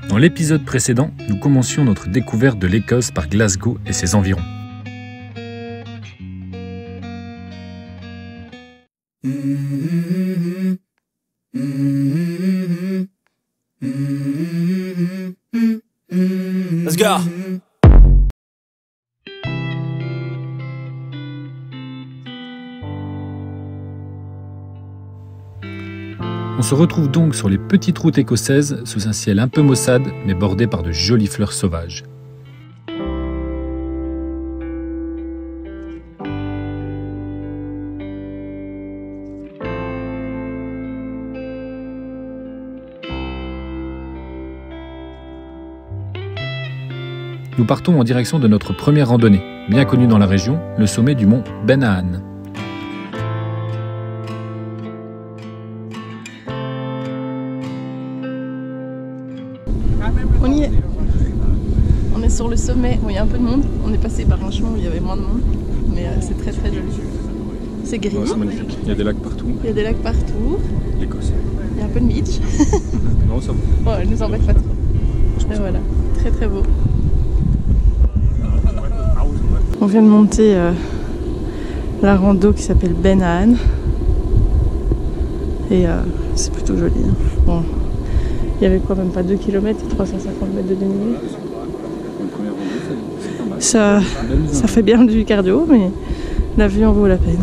Dans l'épisode précédent, nous commencions notre découverte de l'Écosse par Glasgow et ses environs. Let's go. On se retrouve donc sur les petites routes écossaises sous un ciel un peu maussade mais bordé par de jolies fleurs sauvages. Nous partons en direction de notre première randonnée, bien connue dans la région, le sommet du mont Benahan. On y est. On est sur le sommet. Bon, il y a un peu de monde. On est passé par un chemin où il y avait moins de monde. Mais c'est très très joli. C'est gris. Oh, c'est magnifique. Il y a des lacs partout. Il y a des lacs partout. L'Écosse. Il y a un peu de beach. Non, ça va. Bon, elle nous embête pas trop. Et voilà. Très très beau. On vient de monter la rando qui s'appelle Benahan. Et c'est plutôt joli. Hein. Bon. Il y avait quoi, même pas 2 km et 350 mètres de dénivelé. Ça fait bien du cardio, mais la vue en vaut la peine.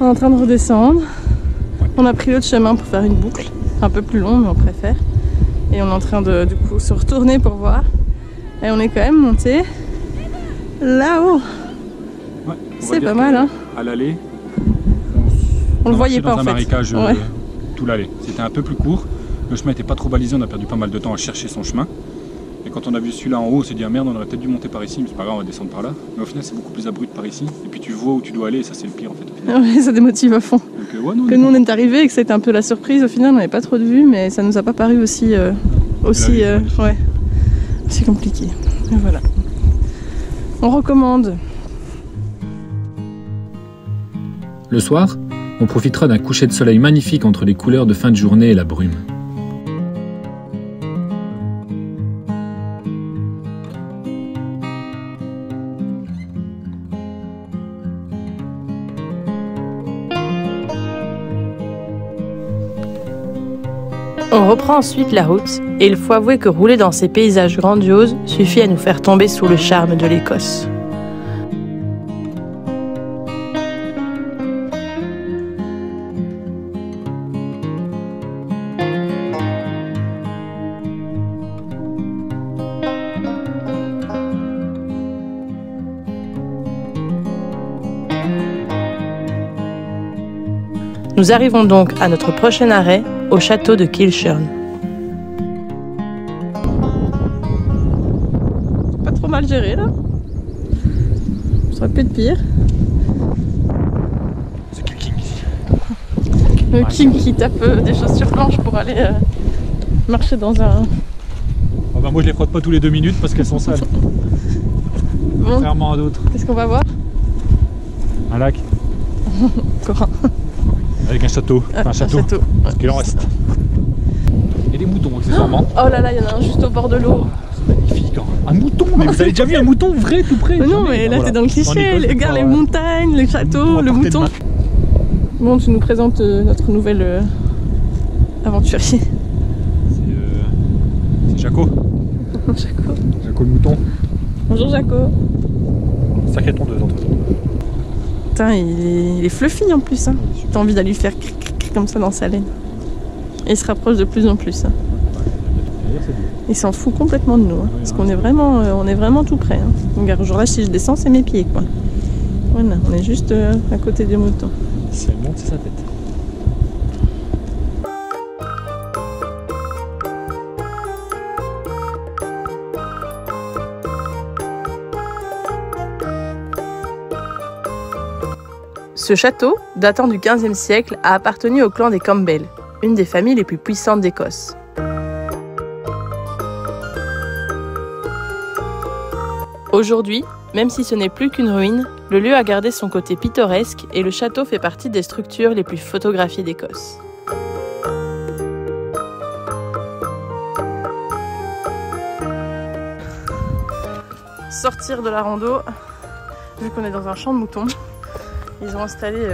On est en train de redescendre. On a pris l'autre chemin pour faire une boucle. Un peu plus long, mais on préfère. Et on est en train de du coup se retourner pour voir. Et on est quand même monté là-haut. Ouais, c'est pas mal, hein. À l'aller, on le voyait pas en fait. Dans un marécage ouais. Tout l'aller. C'était un peu plus court. Le chemin était pas trop balisé. On a perdu pas mal de temps à chercher son chemin. Et quand on a vu celui-là en haut, on s'est dit ah merde, on aurait peut-être dû monter par ici, mais c'est pas grave, on va descendre par là. Mais au final, c'est beaucoup plus abrupt par ici. Et puis tu vois où tu dois aller, et ça c'est le pire en fait. Ouais, ça démotive à fond. Donc, ouais, non, que nous on est arrivés et que c'était un peu la surprise. Au final, on n'avait pas trop de vue, mais ça nous a pas paru aussi compliqué. Et voilà. On recommande. Le soir, on profitera d'un coucher de soleil magnifique entre les couleurs de fin de journée et la brume. On reprend ensuite la route et il faut avouer que rouler dans ces paysages grandioses suffit à nous faire tomber sous le charme de l'Écosse. Nous arrivons donc à notre prochain arrêt, au château de Kilchurn. Pas trop mal géré là. Ça aurait pu être pire. C'est le king ici. Le king qui tape des chaussures blanches pour aller marcher dans un... Oh bah moi je les frotte pas tous les 2 minutes parce qu'elles sont sales. Bon. Contrairement à d'autres. Qu'est-ce qu'on va voir? Un lac. Encore un. Avec un château. Enfin, un château. Parce qu'il en reste. Et des moutons accessoirement. Oh là là, il y en a un juste au bord de l'eau. C'est magnifique. Hein. Un mouton. Mais vous avez déjà vu un mouton vrai tout près? Mais non, mais là t'es dans le cliché. Regarde les montagnes, les châteaux, le mouton. Bon, tu nous présentes notre nouvel aventurier. C'est Jaco. Jaco. Jaco le mouton. Bonjour Jaco. Sacré tondeuse entre eux. Putain, il est fluffy en plus. Hein. T'as envie d'aller lui faire comme ça dans sa laine. Et il se rapproche de plus en plus. Hein. Il s'en fout complètement de nous. Hein, parce qu'on est vraiment tout près. Hein. Donc, genre là, si je descends, c'est mes pieds. Quoi. Voilà, on est juste à côté des moutons. Si elle monte, c'est sa tête. Ce château, datant du XVe siècle, a appartenu au clan des Campbell, une des familles les plus puissantes d'Écosse. Aujourd'hui, même si ce n'est plus qu'une ruine, le lieu a gardé son côté pittoresque et le château fait partie des structures les plus photographiées d'Écosse. Sortir de la rando, vu qu'on est dans un champ de moutons, ils ont installé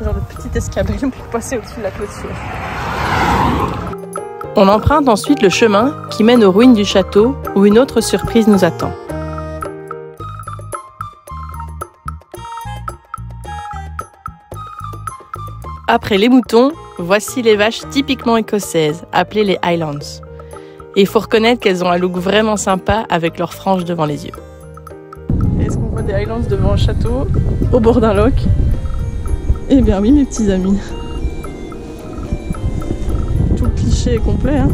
genre de petite escabelle pour passer au-dessus de la clôture. On emprunte ensuite le chemin qui mène aux ruines du château où une autre surprise nous attend. Après les moutons, voici les vaches typiquement écossaises, appelées les Highlands. Et il faut reconnaître qu'elles ont un look vraiment sympa avec leurs franges devant les yeux. Est-ce qu'on voit des Highlands devant un château, au bord d'un loch? Eh bien oui mes petits amis. Tout le cliché est complet hein.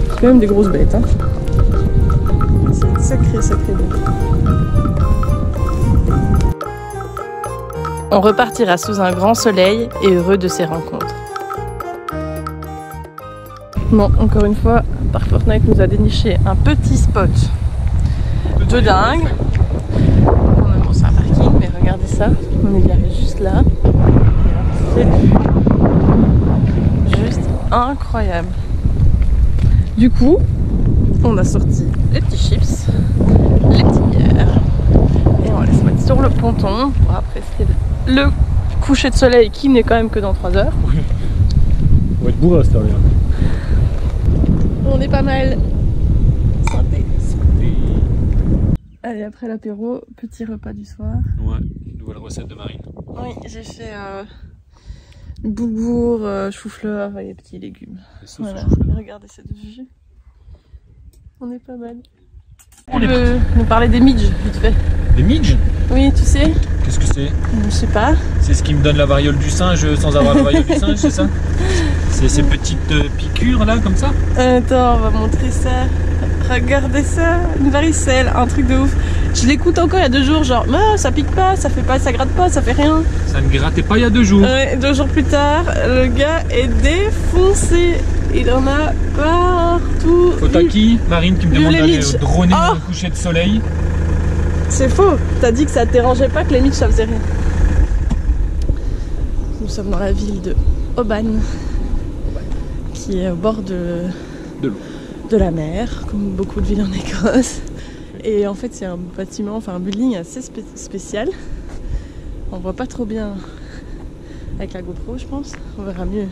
C'est quand même des grosses bêtes hein. C'est une sacrée bête. On repartira sous un grand soleil et heureux de ces rencontres. Bon, encore une fois, Park Fortnite nous a déniché un petit spot de dingue. Bon, c'est un parking, mais regardez ça, on est garé juste là. C'est juste incroyable. Du coup, on a sorti les petits chips, les petites bières, et on va les mettre sur le ponton pour apprécier le coucher de soleil qui n'est quand même que dans 3 heures. Oui. On va être bourré à cette heure-là. On est pas mal. Santé. Allez, après l'apéro, petit repas du soir. Ouais, nouvelle recette de Marine. Oui, j'ai fait bourgour, chou-fleur et petits légumes. Voilà, regardez cette vue. On est pas mal. On peut nous parler des midges, vite fait. Des midges? Oui, tu sais. Qu'est-ce que c'est? Je sais pas. C'est ce qui me donne la variole du singe sans avoir la variole du singe, c'est ça? C'est ces petites piqûres là, comme ça? Attends, on va montrer ça. Regardez ça, une varicelle, un truc de ouf. Je l'écoute encore il y a 2 jours, genre, ça pique pas, ça fait pas, ça gratte pas, ça fait rien. Ça ne grattait pas il y a 2 jours. Ouais, 2 jours plus tard, le gars est défoncé. Il en a partout. Faute à qui? Marine qui me demande d'aller droner au coucher de soleil. C'est faux, t'as dit que ça te dérangeait pas, que les midges ça faisait rien. Nous sommes dans la ville de Oban, qui est au bord de la mer, comme beaucoup de villes en Écosse. Et en fait c'est un bâtiment, enfin un building assez spécial. On voit pas trop bien avec la GoPro je pense, on verra mieux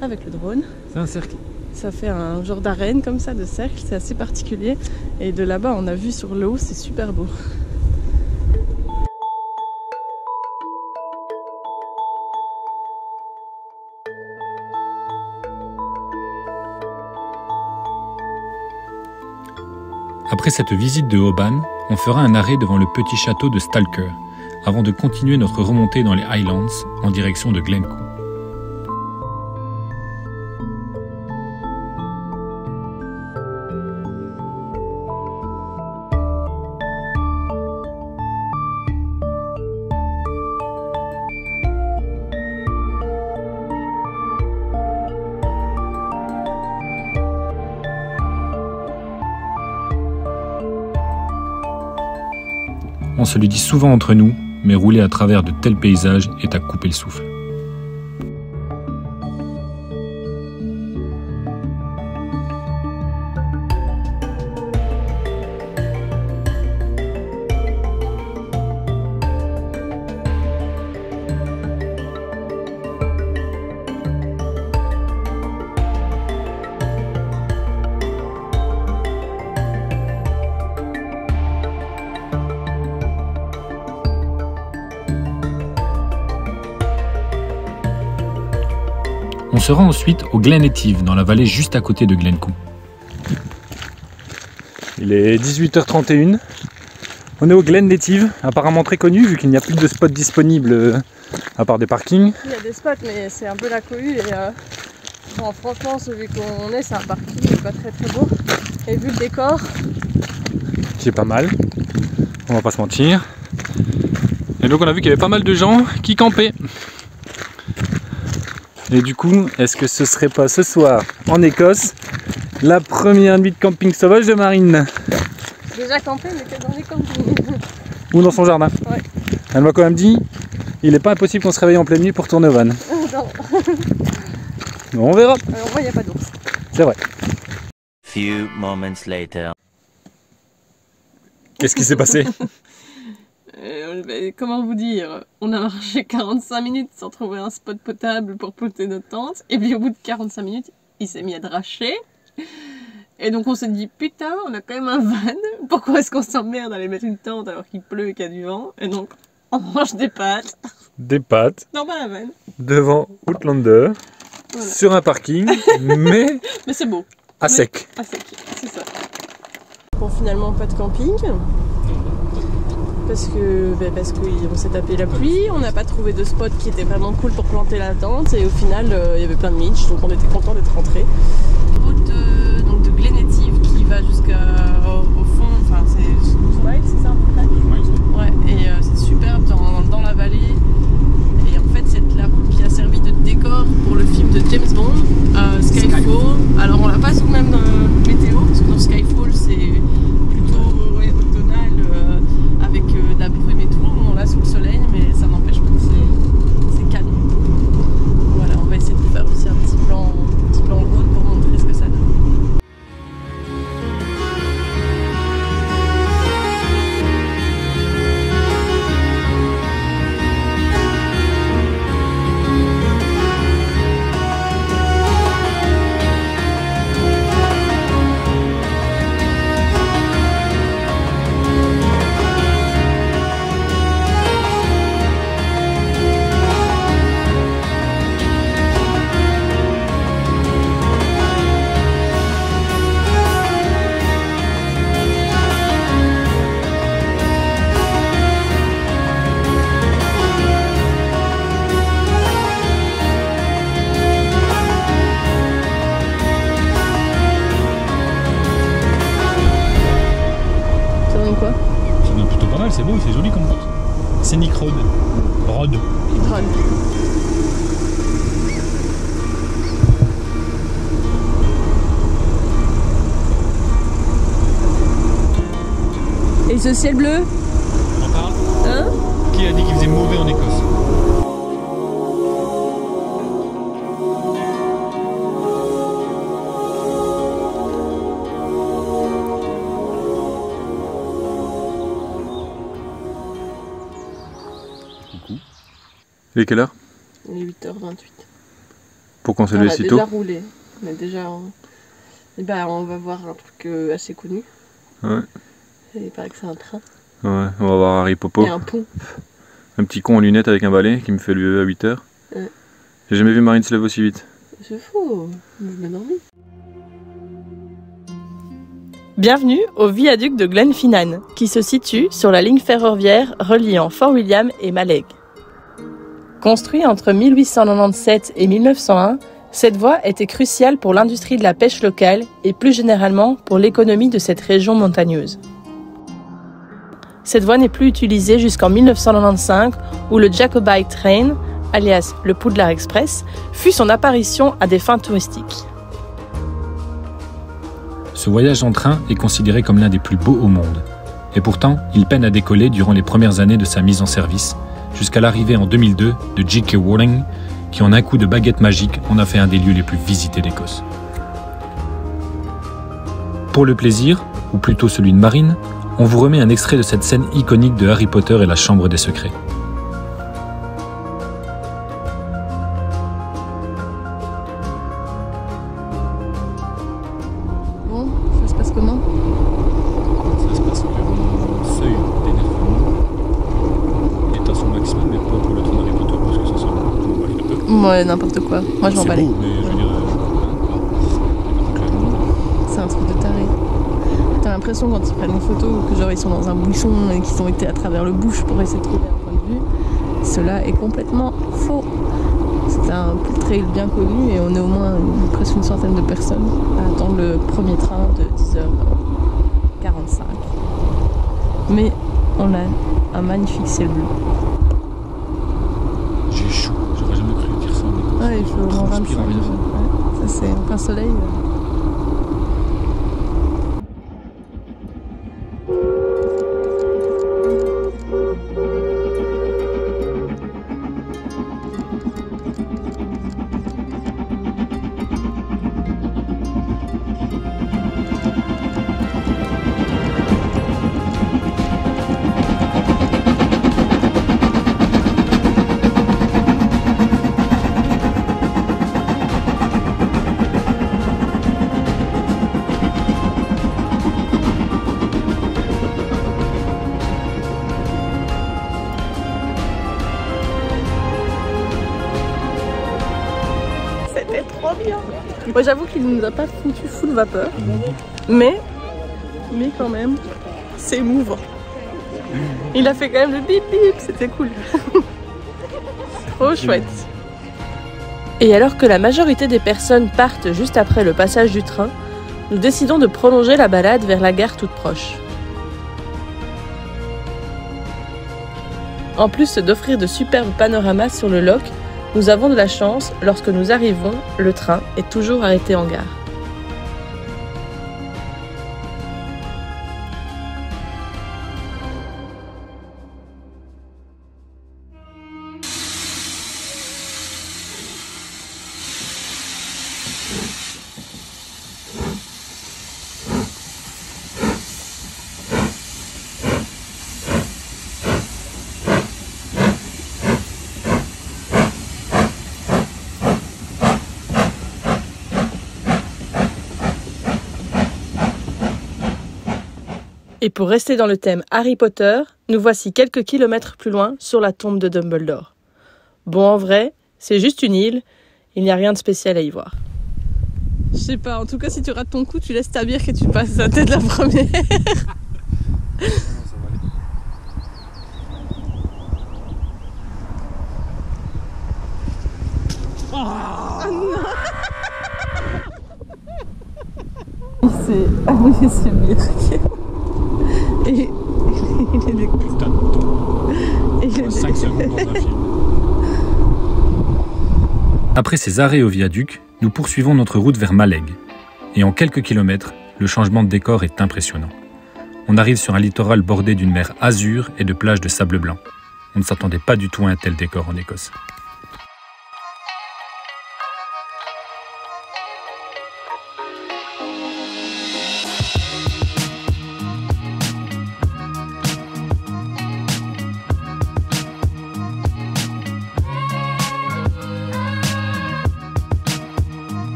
avec le drone. C'est un cercle. Ça fait un genre d'arène comme ça, de cercle, c'est assez particulier. Et de là-bas on a vu sur l'eau, c'est super beau. Après cette visite de Oban, on fera un arrêt devant le petit château de Stalker, avant de continuer notre remontée dans les Highlands en direction de Glencoe. On se le dit souvent entre nous, mais rouler à travers de tels paysages est à couper le souffle. On se rend ensuite au Glen Etive, dans la vallée juste à côté de Glencoe. Il est 18h31. On est au Glen Etive, apparemment très connu vu qu'il n'y a plus de spots disponibles à part des parkings. Il y a des spots mais c'est un peu la cohue et bon, franchement celui qu'on est c'est un parking, il n'est pas très beau. Et vu le décor, C'est pas mal. On va pas se mentir. Et donc on a vu qu'il y avait pas mal de gens qui campaient. Et du coup, est-ce que ce serait pas ce soir en Écosse la première nuit de camping sauvage de Marine? Déjà campé, mais que dans les campings. Ou dans son jardin. Ouais. Elle m'a quand même dit, il n'est pas impossible qu'on se réveille en pleine nuit pour tourner au van. Non. On verra. Alors moi, il n'y a pas d'ours. C'est vrai. Few moments later. Qu'est-ce qui s'est passé? Comment vous dire? On a marché 45 minutes sans trouver un spot potable pour poser notre tente. Et puis au bout de 45 minutes, il s'est mis à dracher. Et donc on s'est dit, putain, on a quand même un van. Pourquoi est-ce qu'on s'emmerde à aller mettre une tente alors qu'il pleut et qu'il y a du vent? Et donc on mange des pâtes. Des pâtes. Dans la van. Devant Outlander. Voilà. Sur un parking. mais c'est beau. À sec. À sec, c'est ça. Bon, finalement, pas de camping. Parce qu'on s'est tapé la pluie, on n'a pas trouvé de spot qui était vraiment cool pour planter la tente et au final il y avait plein de mitch, donc on était content d'être rentrés. Route de Glenative qui va jusqu'au fond, enfin c'est Swile, c'est ça à peu près? Ouais, et c'est superbe dans la vallée. Et en fait c'est la route qui a servi de décor pour le film de James Bond, Skyfall. Alors on l'a pas sous le même météo, parce que dans Skyfall c'est plutôt automnal avec de la brume et tout, on l'a sous le soleil, mais ça n'empêche pas que c'est calme. Voilà, on va essayer de faire aussi un petit plan de route pour montrer ce que ça donne. C'est beau, c'est joli comme route. Scenic Road. Road. Et ce ciel bleu? On en parle? Hein? Qui a dit qu'il faisait mauvais en Écosse? Il est quelle heure? Il est 8h28. Pourquoi on s'est levé si tôt? On a déjà roulé. On a déjà... on va voir un truc assez connu. Ouais. Il paraît que c'est un train. Ouais, on va voir Harry Popo. Il y a un pont. Un petit con en lunettes avec un balai qui me fait lever à 8h. Ouais. J'ai jamais vu Marine se lever aussi vite. C'est fou, je m'ai dormi. Bienvenue au viaduc de Glenfinnan, qui se situe sur la ligne ferroviaire reliant Fort William et Mallaig. Construit entre 1897 et 1901, cette voie était cruciale pour l'industrie de la pêche locale et plus généralement pour l'économie de cette région montagneuse. Cette voie n'est plus utilisée jusqu'en 1995 où le Jacobite Train, alias le Poudlard Express, fut son apparition à des fins touristiques. Ce voyage en train est considéré comme l'un des plus beaux au monde. Et pourtant, il peine à décoller durant les premières années de sa mise en service, jusqu'à l'arrivée en 2002 de J.K. Rowling, qui en un coup de baguette magique en a fait un des lieux les plus visités d'Écosse. Pour le plaisir, ou plutôt celui de Marine, on vous remet un extrait de cette scène iconique de Harry Potter et la Chambre des Secrets. Bon, ça se passe comment? Ça se passe vraiment seuil d'énervement. Et à son maximum, mais pas pour le train d'Harry Potter parce que ça sort un peu. Ouais, n'importe quoi. Moi je m'en balais. C'est beau, mais je veux dire, c'est un truc de taré. T'as l'impression quand ils prennent une photo que genre ils sont dans un bouchon et qu'ils ont été à travers le bush pour essayer de trouver un point de vue. Cela est complètement faux. C'est un trail bien connu et on est au moins presque une centaine de personnes à attendre le premier train de 10h45. Mais on a un magnifique ciel bleu. J'ai chaud, j'aurais jamais cru dire ça. Ouais, il fait au moins 25. Ouais. Ça c'est en plein soleil. C'était trop bien. Moi j'avoue qu'il ne nous a pas foutu full vapeur, mais quand même, c'est émouvant. Il a fait quand même le bip bip, c'était cool. Trop chouette. Et alors que la majorité des personnes partent juste après le passage du train, nous décidons de prolonger la balade vers la gare toute proche. En plus d'offrir de superbes panoramas sur le loch, nous avons de la chance, lorsque nous arrivons, le train est toujours arrêté en gare. Et pour rester dans le thème Harry Potter, nous voici quelques kilomètres plus loin sur la tombe de Dumbledore. Bon, en vrai, c'est juste une île, il n'y a rien de spécial à y voir. Je sais pas, en tout cas si tu rates ton coup, tu laisses ta bière et tu passes la tête la première. Il s'est annulé ce bière. Et il est dégoûté. Putain de temps. Il reste 5 secondes dans un film. Après ces arrêts au viaduc, nous poursuivons notre route vers Maleg. Et en quelques kilomètres, le changement de décor est impressionnant. On arrive sur un littoral bordé d'une mer azur et de plages de sable blanc. On ne s'attendait pas du tout à un tel décor en Écosse.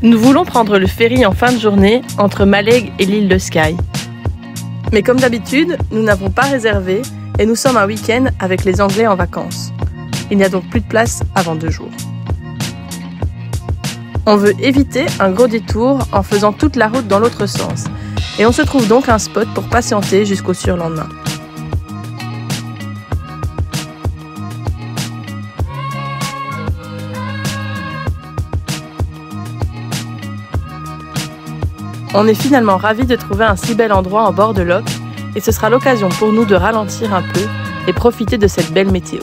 Nous voulons prendre le ferry en fin de journée entre Maleg et l'île de Skye. Mais comme d'habitude, nous n'avons pas réservé et nous sommes un week-end avec les Anglais en vacances. Il n'y a donc plus de place avant 2 jours. On veut éviter un gros détour en faisant toute la route dans l'autre sens. Et on se trouve donc un spot pour patienter jusqu'au surlendemain. On est finalement ravis de trouver un si bel endroit en bord de loch et ce sera l'occasion pour nous de ralentir un peu et profiter de cette belle météo.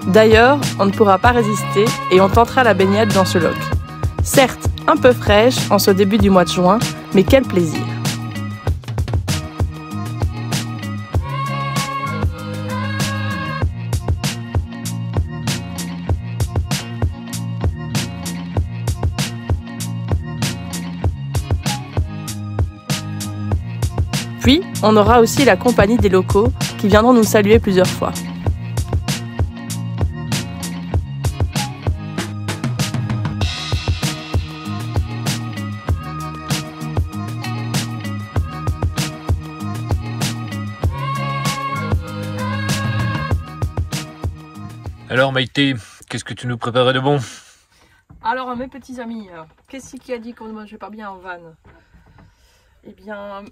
D'ailleurs, on ne pourra pas résister et on tentera la baignade dans ce loch. Certes, un peu fraîche en ce début du mois de juin, mais quel plaisir! Puis, on aura aussi la compagnie des locaux qui viendront nous saluer plusieurs fois. Alors Maïté, qu'est-ce que tu nous préparais de bon? Alors mes petits amis, qu'est-ce qui a dit qu'on ne mangeait pas bien en van? Eh bien,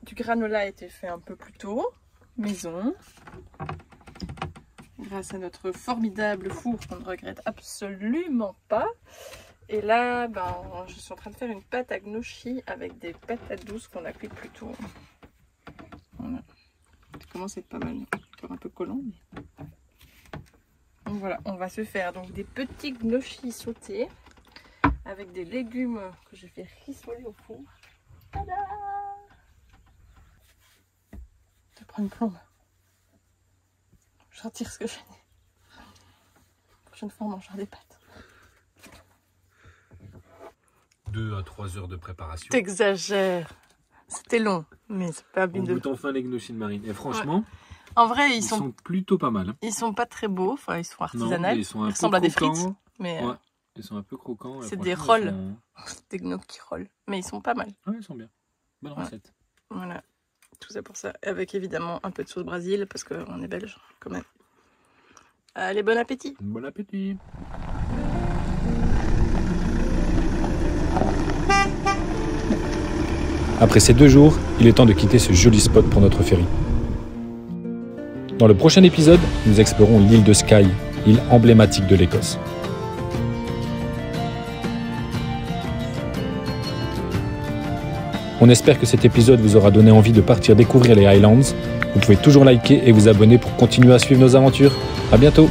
du granola a été fait un peu plus tôt, maison. grâce à notre formidable four qu'on ne regrette absolument pas. Et là, je suis en train de faire une pâte à gnocchi avec des patates douces qu'on a cuites plus tôt. Voilà. Ça commence à être pas mal. Encore un peu collant. Mais... Donc voilà, on va se faire donc des petits gnocchis sautés avec des légumes que je vais rissoler au four. Tada! Je prends une plombe. Je retire ce que j'ai dit. La prochaine fois, on mangera des pâtes. 2 à 3 heures de préparation. T'exagères. C'était long, mais c'est pas bien On de... goûte enfin les gnocchis de Marine. Et franchement, en vrai, ils sont plutôt pas mal. Hein. Ils sont pas très beaux, enfin ils sont artisanaux. Ils sont un peu ressemblent à des croquants. frites, mais Ouais, ils sont un peu croquants. c'est des rolls, des gnocchis rolls, mais ils sont pas mal. Ouais, ils sont bien. Bonne recette. Voilà, tout ça pour ça, avec évidemment un peu de sauce Brésil parce qu'on est belge quand même. Allez, bon appétit. Bon appétit. Après ces 2 jours, il est temps de quitter ce joli spot pour notre ferry. Dans le prochain épisode, nous explorons l'île de Skye, île emblématique de l'Écosse. On espère que cet épisode vous aura donné envie de partir découvrir les Highlands. Vous pouvez toujours liker et vous abonner pour continuer à suivre nos aventures. À bientôt!